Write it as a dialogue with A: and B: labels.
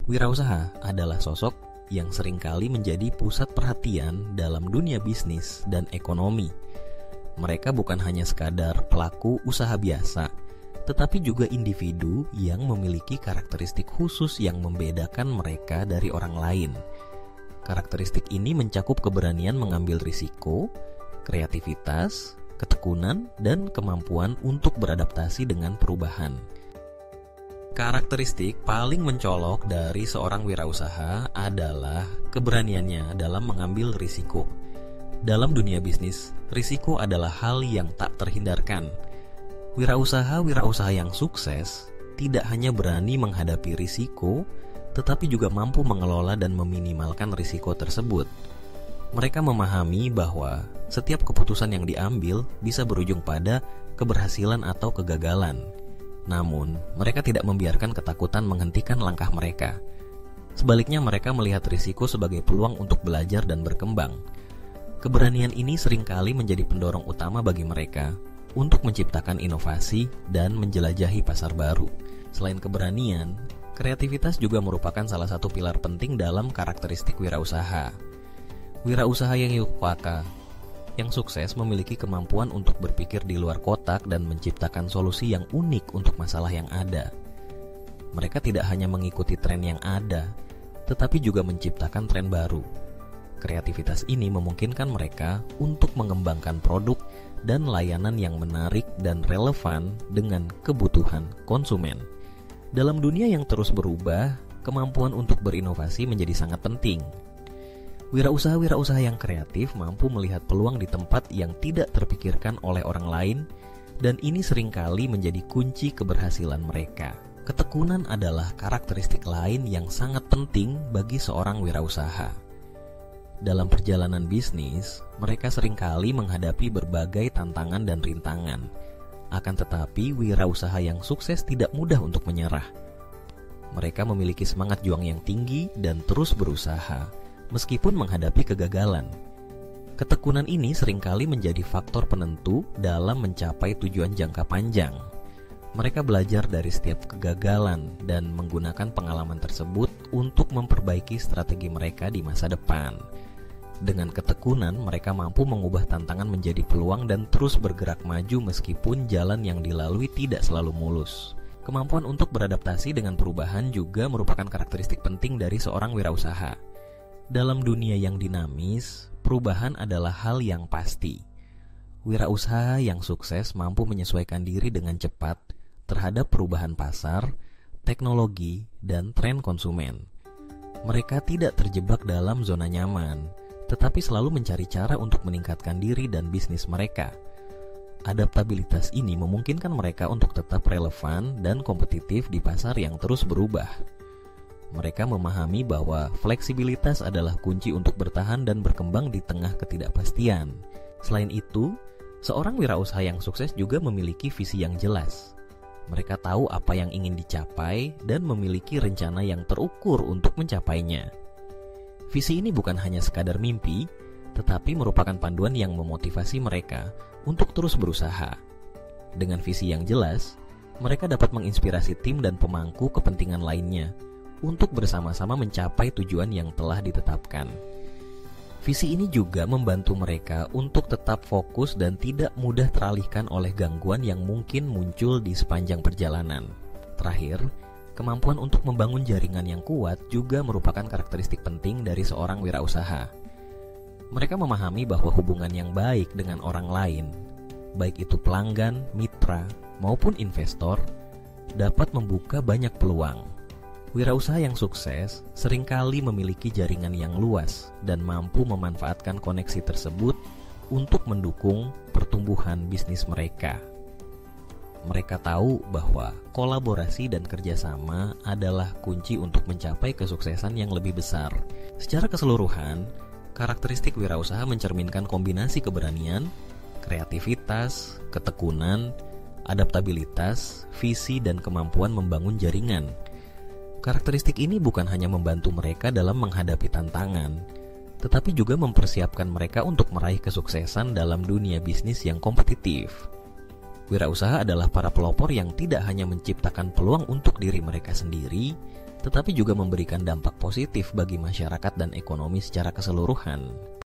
A: Wirausaha adalah sosok yang seringkali menjadi pusat perhatian dalam dunia bisnis dan ekonomi. Mereka bukan hanya sekadar pelaku usaha biasa, tetapi juga individu yang memiliki karakteristik khusus yang membedakan mereka dari orang lain. Karakteristik ini mencakup keberanian mengambil risiko, kreativitas, ketekunan, dan kemampuan untuk beradaptasi dengan perubahan. Karakteristik paling mencolok dari seorang wirausaha adalah keberaniannya dalam mengambil risiko. Dalam dunia bisnis, risiko adalah hal yang tak terhindarkan. Wirausaha yang sukses tidak hanya berani menghadapi risiko, tetapi juga mampu mengelola dan meminimalkan risiko tersebut. Mereka memahami bahwa setiap keputusan yang diambil bisa berujung pada keberhasilan atau kegagalan. Namun, mereka tidak membiarkan ketakutan menghentikan langkah mereka. Sebaliknya, mereka melihat risiko sebagai peluang untuk belajar dan berkembang. Keberanian ini seringkali menjadi pendorong utama bagi mereka untuk menciptakan inovasi dan menjelajahi pasar baru. Selain keberanian, kreativitas juga merupakan salah satu pilar penting dalam karakteristik wirausaha. Wirausaha yang yukpaka, yang sukses memiliki kemampuan untuk berpikir di luar kotak dan menciptakan solusi yang unik untuk masalah yang ada. Mereka tidak hanya mengikuti tren yang ada, tetapi juga menciptakan tren baru. Kreativitas ini memungkinkan mereka untuk mengembangkan produk dan layanan yang menarik dan relevan dengan kebutuhan konsumen. Dalam dunia yang terus berubah, kemampuan untuk berinovasi menjadi sangat penting. Wirausaha yang kreatif mampu melihat peluang di tempat yang tidak terpikirkan oleh orang lain, dan ini seringkali menjadi kunci keberhasilan mereka. Ketekunan adalah karakteristik lain yang sangat penting bagi seorang wirausaha. Dalam perjalanan bisnis, mereka seringkali menghadapi berbagai tantangan dan rintangan. Akan tetapi, wirausaha yang sukses tidak mudah untuk menyerah. Mereka memiliki semangat juang yang tinggi dan terus berusaha, meskipun menghadapi kegagalan. Ketekunan ini seringkali menjadi faktor penentu dalam mencapai tujuan jangka panjang. Mereka belajar dari setiap kegagalan dan menggunakan pengalaman tersebut untuk memperbaiki strategi mereka di masa depan. Dengan ketekunan, mereka mampu mengubah tantangan menjadi peluang dan terus bergerak maju meskipun jalan yang dilalui tidak selalu mulus. Kemampuan untuk beradaptasi dengan perubahan juga merupakan karakteristik penting dari seorang wirausaha. Dalam dunia yang dinamis, perubahan adalah hal yang pasti. Wirausaha yang sukses mampu menyesuaikan diri dengan cepat terhadap perubahan pasar, teknologi, dan tren konsumen. Mereka tidak terjebak dalam zona nyaman, tetapi selalu mencari cara untuk meningkatkan diri dan bisnis mereka. Adaptabilitas ini memungkinkan mereka untuk tetap relevan dan kompetitif di pasar yang terus berubah. Mereka memahami bahwa fleksibilitas adalah kunci untuk bertahan dan berkembang di tengah ketidakpastian. Selain itu, seorang wirausaha yang sukses juga memiliki visi yang jelas. Mereka tahu apa yang ingin dicapai dan memiliki rencana yang terukur untuk mencapainya. Visi ini bukan hanya sekadar mimpi, tetapi merupakan panduan yang memotivasi mereka untuk terus berusaha. Dengan visi yang jelas, mereka dapat menginspirasi tim dan pemangku kepentingan lainnya untuk bersama-sama mencapai tujuan yang telah ditetapkan. Visi ini juga membantu mereka untuk tetap fokus dan tidak mudah teralihkan oleh gangguan yang mungkin muncul di sepanjang perjalanan. Terakhir, kemampuan untuk membangun jaringan yang kuat juga merupakan karakteristik penting dari seorang wirausaha. Mereka memahami bahwa hubungan yang baik dengan orang lain, baik itu pelanggan, mitra, maupun investor, dapat membuka banyak peluang. Wirausaha yang sukses seringkali memiliki jaringan yang luas dan mampu memanfaatkan koneksi tersebut untuk mendukung pertumbuhan bisnis mereka. Mereka tahu bahwa kolaborasi dan kerjasama adalah kunci untuk mencapai kesuksesan yang lebih besar. Secara keseluruhan, karakteristik wirausaha mencerminkan kombinasi keberanian, kreativitas, ketekunan, adaptabilitas, visi, dan kemampuan membangun jaringan. Karakteristik ini bukan hanya membantu mereka dalam menghadapi tantangan, tetapi juga mempersiapkan mereka untuk meraih kesuksesan dalam dunia bisnis yang kompetitif. Wirausaha adalah para pelopor yang tidak hanya menciptakan peluang untuk diri mereka sendiri, tetapi juga memberikan dampak positif bagi masyarakat dan ekonomi secara keseluruhan.